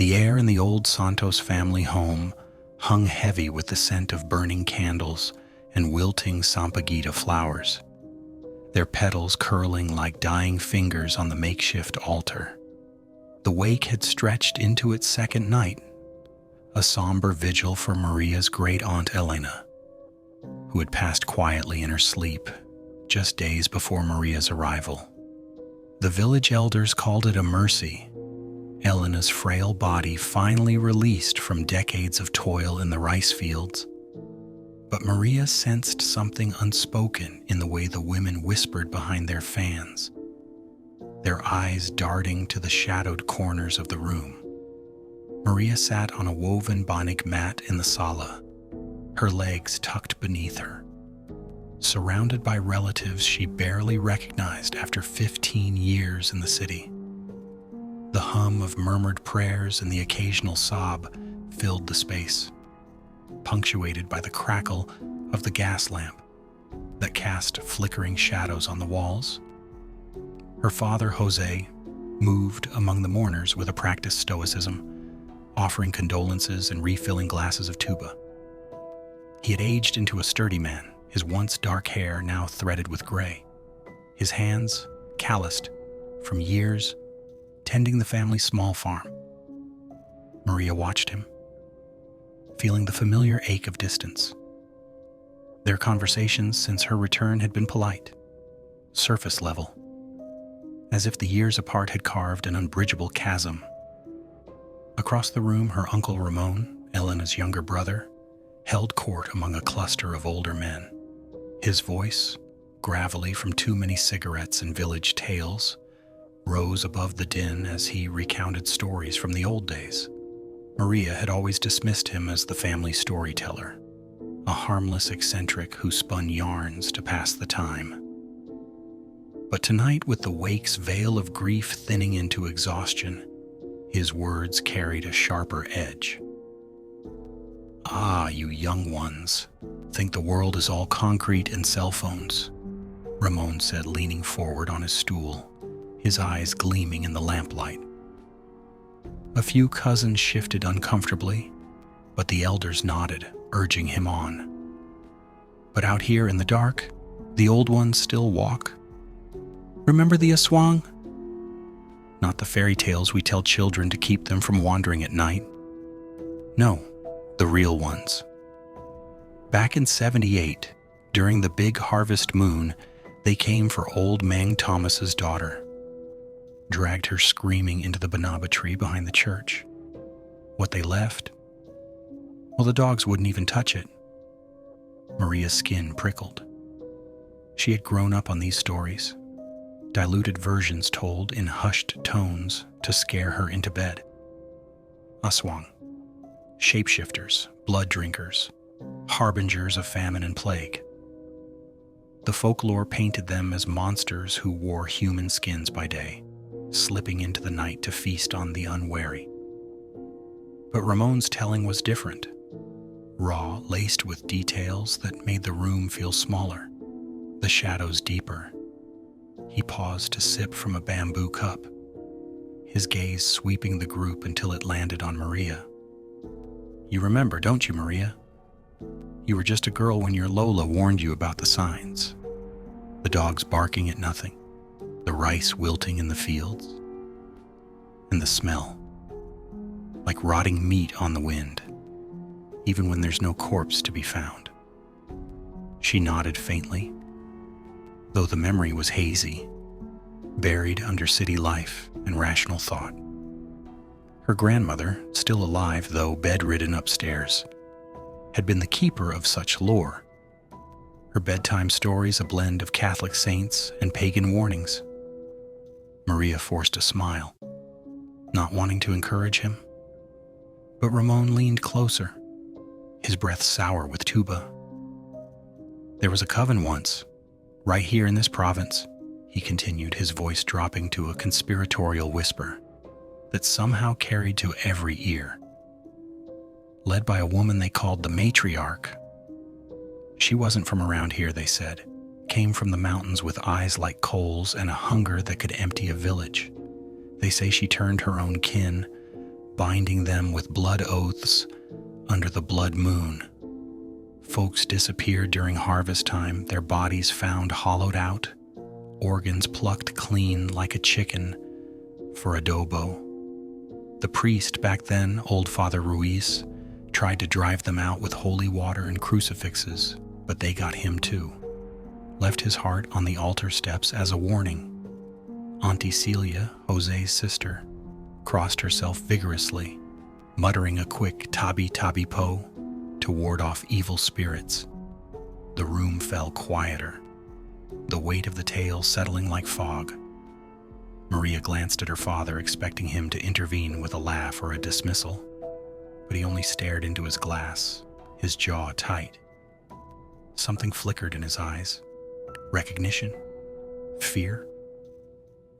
The air in the old Santos family home hung heavy with the scent of burning candles and wilting sampaguita flowers, their petals curling like dying fingers on the makeshift altar. The wake had stretched into its second night, a somber vigil for Maria's great-aunt Elena, who had passed quietly in her sleep just days before Maria's arrival. The village elders called it a mercy, Elena's frail body finally released from decades of toil in the rice fields. But Maria sensed something unspoken in the way the women whispered behind their fans, their eyes darting to the shadowed corners of the room. Maria sat on a woven banig mat in the sala, her legs tucked beneath her, surrounded by relatives she barely recognized after 15 years in the city. The hum of murmured prayers and the occasional sob filled the space, punctuated by the crackle of the gas lamp that cast flickering shadows on the walls. Her father, Jose, moved among the mourners with a practiced stoicism, offering condolences and refilling glasses of tuba. He had aged into a sturdy man, his once dark hair now threaded with gray, his hands calloused from years tending the family's small farm. Maria watched him, feeling the familiar ache of distance. Their conversations since her return had been polite, surface level, as if the years apart had carved an unbridgeable chasm. Across the room, her uncle Ramon, Elena's younger brother, held court among a cluster of older men. His voice, gravelly from too many cigarettes and village tales, rose above the din as he recounted stories from the old days. Maria had always dismissed him as the family storyteller, a harmless eccentric who spun yarns to pass the time. But tonight, with the wake's veil of grief thinning into exhaustion, his words carried a sharper edge. "Ah, you young ones, think the world is all concrete and cell phones," Ramon said, leaning forward on his stool, his eyes gleaming in the lamplight. A few cousins shifted uncomfortably, but the elders nodded, urging him on. "But out here in the dark, the old ones still walk. Remember the Aswang? Not the fairy tales we tell children to keep them from wandering at night. No, the real ones. Back in '78, during the big harvest moon, they came for old Mang Thomas's daughter, dragged her screaming into the banaba tree behind the church. What they left? Well, the dogs wouldn't even touch it." Maria's skin prickled. She had grown up on these stories, diluted versions told in hushed tones to scare her into bed. Aswang, shapeshifters, blood drinkers, harbingers of famine and plague. The folklore painted them as monsters who wore human skins by day, slipping into the night to feast on the unwary. But Ramon's telling was different, raw, laced with details that made the room feel smaller, the shadows deeper. He paused to sip from a bamboo cup, his gaze sweeping the group until it landed on Maria. "You remember, don't you, Maria? You were just a girl when your Lola warned you about the signs. The dogs barking at nothing, the rice wilting in the fields, and the smell, like rotting meat on the wind, even when there's no corpse to be found." She nodded faintly, though the memory was hazy, buried under city life and rational thought. Her grandmother, still alive though bedridden upstairs, had been the keeper of such lore, her bedtime stories a blend of Catholic saints and pagan warnings. Maria forced a smile, not wanting to encourage him. But Ramon leaned closer, his breath sour with tuba. "There was a coven once, right here in this province," he continued, his voice dropping to a conspiratorial whisper that somehow carried to every ear. "Led by a woman they called the matriarch. She wasn't from around here, they said, came from the mountains with eyes like coals and a hunger that could empty a village. They say she turned her own kin, binding them with blood oaths under the blood moon. Folks disappeared during harvest time, their bodies found hollowed out, organs plucked clean like a chicken for adobo. The priest back then, old Father Ruiz, tried to drive them out with holy water and crucifixes, but they got him too. Left his heart on the altar steps as a warning. Auntie Celia, Jose's sister, crossed herself vigorously, muttering a quick tabi tabi po to ward off evil spirits. The room fell quieter, the weight of the tale settling like fog. Maria glanced at her father, expecting him to intervene with a laugh or a dismissal, but he only stared into his glass, his jaw tight. Something flickered in his eyes. Recognition? Fear?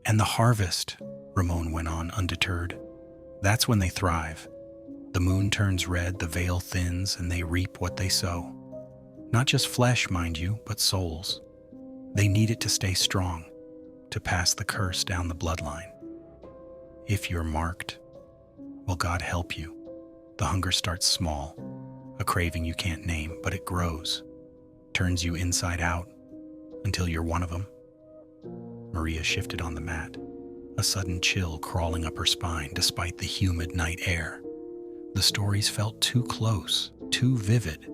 And the harvest, Ramon went on undeterred. That's when they thrive. The moon turns red, the veil thins, and they reap what they sow. Not just flesh, mind you, but souls. They need it to stay strong, to pass the curse down the bloodline. If you're marked, will God help you? The hunger starts small, a craving you can't name, but it grows, turns you inside out, until you're one of them. Maria shifted on the mat, a sudden chill crawling up her spine despite the humid night air. The stories felt too close, too vivid,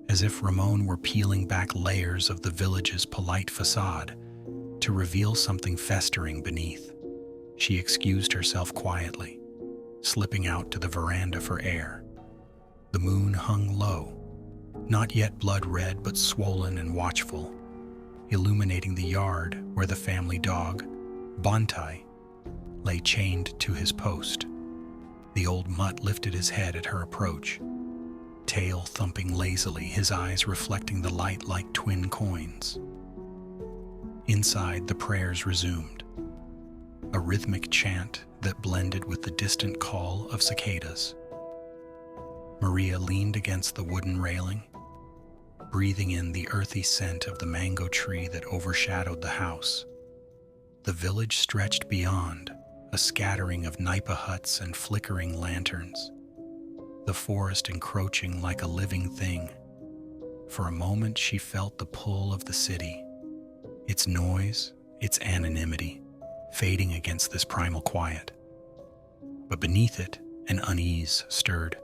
as if Ramon were peeling back layers of the village's polite facade to reveal something festering beneath. She excused herself quietly, slipping out to the veranda for air. The moon hung low, not yet blood red but swollen and watchful, illuminating the yard where the family dog, Bantai, lay chained to his post. The old mutt lifted his head at her approach, tail thumping lazily, his eyes reflecting the light like twin coins. Inside, the prayers resumed, a rhythmic chant that blended with the distant call of cicadas. Maria leaned against the wooden railing, breathing in the earthy scent of the mango tree that overshadowed the house. The village stretched beyond, a scattering of nipa huts and flickering lanterns, the forest encroaching like a living thing. For a moment she felt the pull of the city, its noise, its anonymity, fading against this primal quiet. But beneath it, an unease stirred,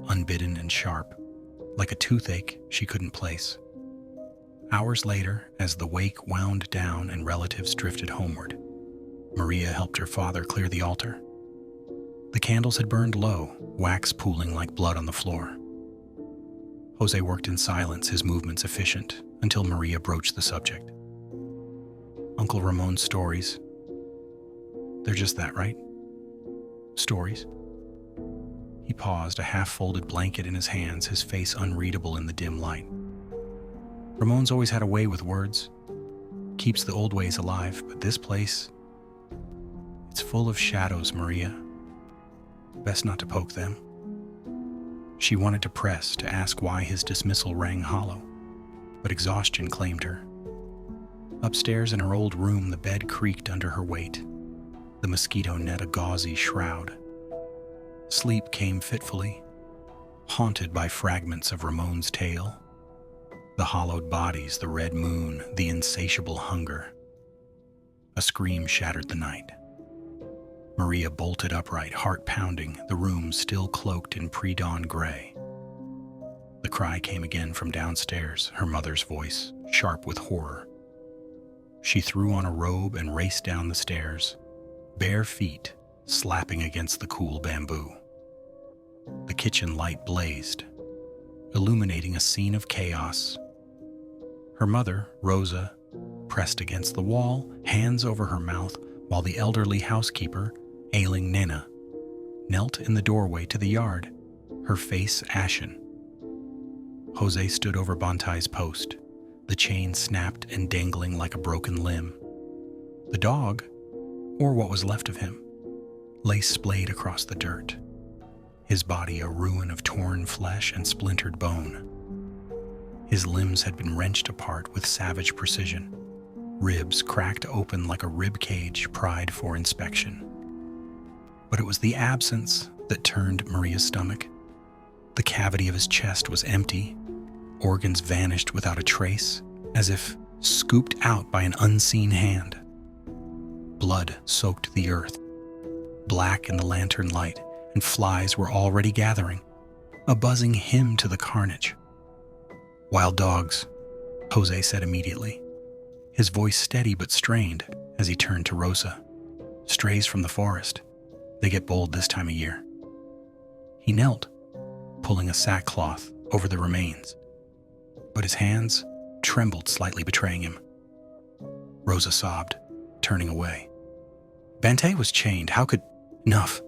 unbidden and sharp, like a toothache she couldn't place. Hours later, as the wake wound down and relatives drifted homeward, Maria helped her father clear the altar. The candles had burned low, wax pooling like blood on the floor. Jose worked in silence, his movements efficient, until Maria broached the subject. Uncle Ramon's stories. They're just that, right? Stories. He paused, a half-folded blanket in his hands, his face unreadable in the dim light. Ramon's always had a way with words. Keeps the old ways alive, but this place, it's full of shadows, Maria. Best not to poke them. She wanted to press, to ask why his dismissal rang hollow, but exhaustion claimed her. Upstairs in her old room, the bed creaked under her weight, the mosquito net a gauzy shroud. Sleep came fitfully, haunted by fragments of Ramon's tale. The hollowed bodies, the red moon, the insatiable hunger. A scream shattered the night. Maria bolted upright, heart pounding, the room still cloaked in pre-dawn gray. The cry came again from downstairs, her mother's voice, sharp with horror. She threw on a robe and raced down the stairs, bare feet slapping against the cool bamboo. The kitchen light blazed, illuminating a scene of chaos. Her mother, Rosa, pressed against the wall, hands over her mouth, while the elderly housekeeper, ailing Nena, knelt in the doorway to the yard, her face ashen. Jose stood over Bantai's post, the chain snapped and dangling like a broken limb. The dog, or what was left of him, lay splayed across the dirt, his body a ruin of torn flesh and splintered bone. His limbs had been wrenched apart with savage precision, ribs cracked open like a rib cage pried for inspection. But it was the absence that turned Maria's stomach. The cavity of his chest was empty, organs vanished without a trace, as if scooped out by an unseen hand. Blood soaked the earth, black in the lantern light, and flies were already gathering, a buzzing hymn to the carnage. "Wild dogs," Jose said immediately, his voice steady but strained as he turned to Rosa. "Strays from the forest. They get bold this time of year." He knelt, pulling a sackcloth over the remains, but his hands trembled slightly, betraying him. Rosa sobbed, turning away. "Bante was chained. How could—" "Enough,"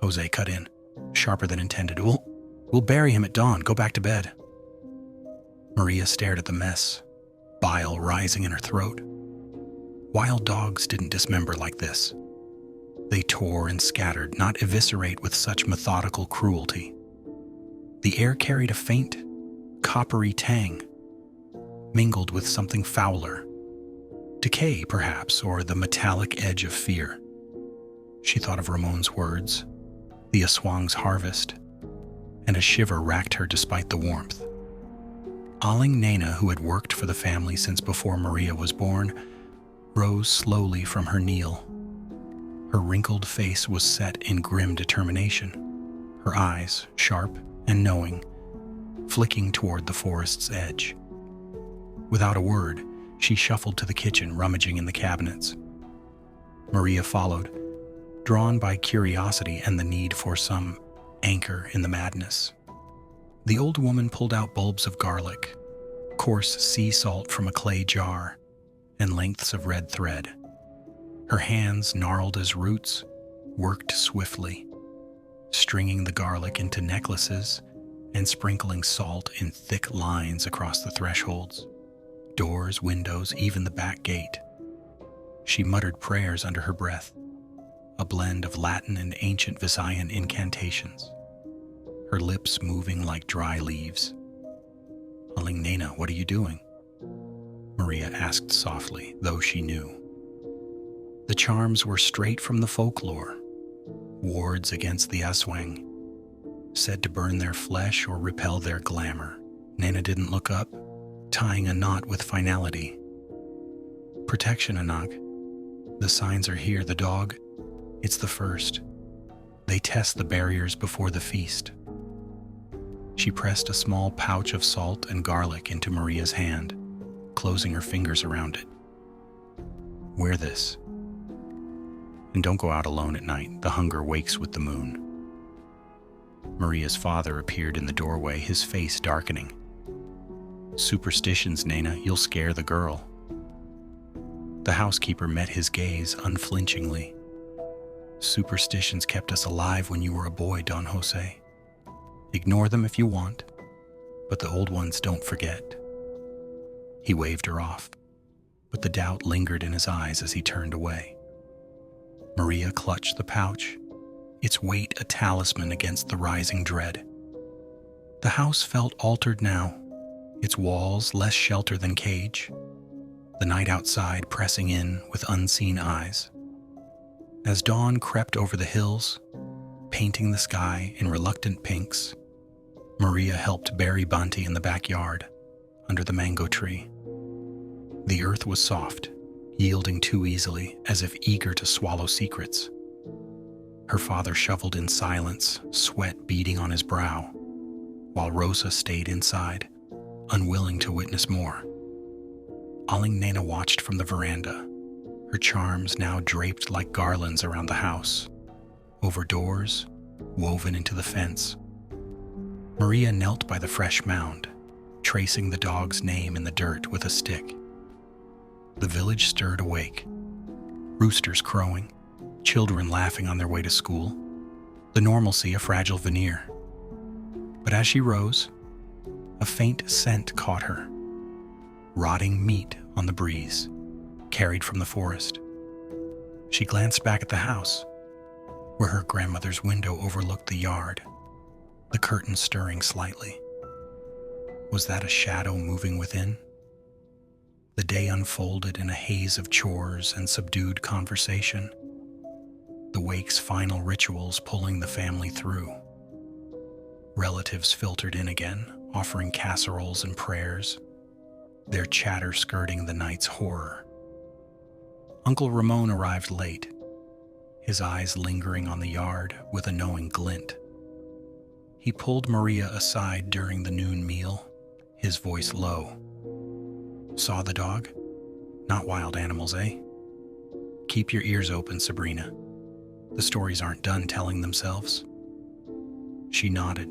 Jose cut in, sharper than intended. We'll bury him at dawn. Go back to bed." Maria stared at the mess, bile rising in her throat. Wild dogs didn't dismember like this. They tore and scattered, not eviscerate with such methodical cruelty. The air carried a faint, coppery tang, mingled with something fouler. Decay, perhaps, or the metallic edge of fear. She thought of Ramon's words, the Aswang's harvest, and a shiver racked her despite the warmth. Aling Nena, who had worked for the family since before Maria was born, rose slowly from her kneel. Her wrinkled face was set in grim determination, her eyes sharp and knowing, flicking toward the forest's edge. Without a word, she shuffled to the kitchen, rummaging in the cabinets. Maria followed, drawn by curiosity and the need for some anchor in the madness. The old woman pulled out bulbs of garlic, coarse sea salt from a clay jar, and lengths of red thread. Her hands, gnarled as roots, worked swiftly, stringing the garlic into necklaces and sprinkling salt in thick lines across the thresholds, doors, windows, even the back gate. She muttered prayers under her breath, a blend of Latin and ancient Visayan incantations, her lips moving like dry leaves. "Aling Nena, what are you doing?" Maria asked softly, though she knew. The charms were straight from the folklore, wards against the Aswang, said to burn their flesh or repel their glamour. Nena didn't look up, tying a knot with finality. "Protection, Anak. The signs are here. The dog, it's the first. They test the barriers before the feast." She pressed a small pouch of salt and garlic into Maria's hand, closing her fingers around it. "Wear this. And don't go out alone at night. The hunger wakes with the moon." Maria's father appeared in the doorway, his face darkening. "Superstitions, Nena. You'll scare the girl." The housekeeper met his gaze unflinchingly. "Superstitions kept us alive when you were a boy, Don Jose. Ignore them if you want, but the old ones don't forget." He waved her off, but the doubt lingered in his eyes as he turned away. Maria clutched the pouch, its weight a talisman against the rising dread. The house felt altered now, its walls less shelter than cage, the night outside pressing in with unseen eyes. As dawn crept over the hills, painting the sky in reluctant pinks, Maria helped bury Banti in the backyard, under the mango tree. The earth was soft, yielding too easily, as if eager to swallow secrets. Her father shoveled in silence, sweat beading on his brow, while Rosa stayed inside, unwilling to witness more. Aling Nena watched from the veranda, her charms now draped like garlands around the house, over doors, woven into the fence. Maria knelt by the fresh mound, tracing the dog's name in the dirt with a stick. The village stirred awake, roosters crowing, children laughing on their way to school, the normalcy a fragile veneer. But as she rose, a faint scent caught her, rotting meat on the breeze, carried from the forest. She glanced back at the house, where her grandmother's window overlooked the yard, the curtain stirring slightly. Was that a shadow moving within? The day unfolded in a haze of chores and subdued conversation. the wake's final rituals pulling the family through. Relatives filtered in again, offering casseroles and prayers, their chatter skirting the night's horror. Uncle Ramon arrived late, his eyes lingering on the yard with a knowing glint. He pulled Maria aside during the noon meal, his voice low. "Saw the dog? Not wild animals, eh? Keep your ears open, Sabrina. The stories aren't done telling themselves." She nodded,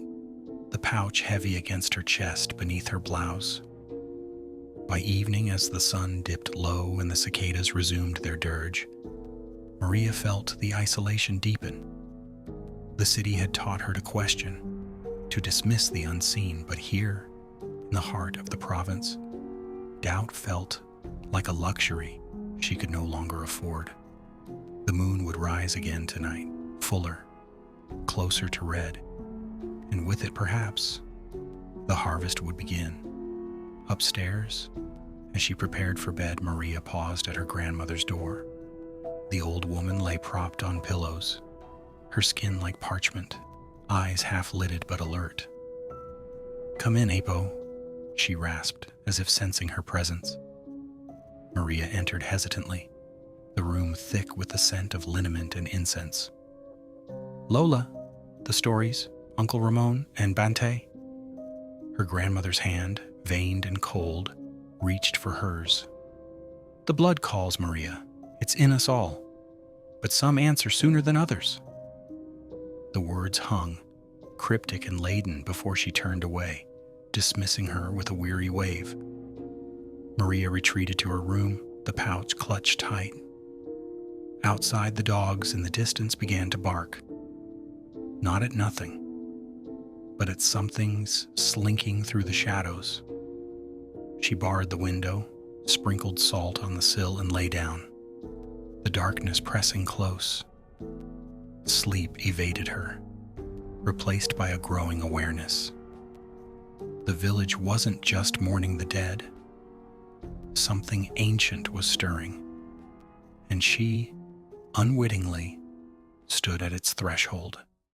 the pouch heavy against her chest beneath her blouse. By evening, as the sun dipped low and the cicadas resumed their dirge, Maria felt the isolation deepen. The city had taught her to question, to dismiss the unseen, but here, in the heart of the province, doubt felt like a luxury she could no longer afford. The moon would rise again tonight, fuller, closer to red, and with it, perhaps, the harvest would begin. Upstairs, as she prepared for bed, Maria paused at her grandmother's door. The old woman lay propped on pillows, her skin like parchment, eyes half-lidded but alert. "Come in, Apo," she rasped, as if sensing her presence. Maria entered hesitantly, the room thick with the scent of liniment and incense. "Lola, the stories, Uncle Ramon, and Bante." Her grandmother's hand, veined and cold, reached for hers. "The blood calls, Maria. It's in us all. But some answer sooner than others." The words hung, cryptic and laden, before she turned away, dismissing her with a weary wave. Maria retreated to her room, the pouch clutched tight. Outside, the dogs in the distance began to bark. Not at nothing, but at something's slinking through the shadows. She barred the window, sprinkled salt on the sill, and lay down, the darkness pressing close. Sleep evaded her, replaced by a growing awareness. The village wasn't just mourning the dead. Something ancient was stirring, and she, unwittingly, stood at its threshold.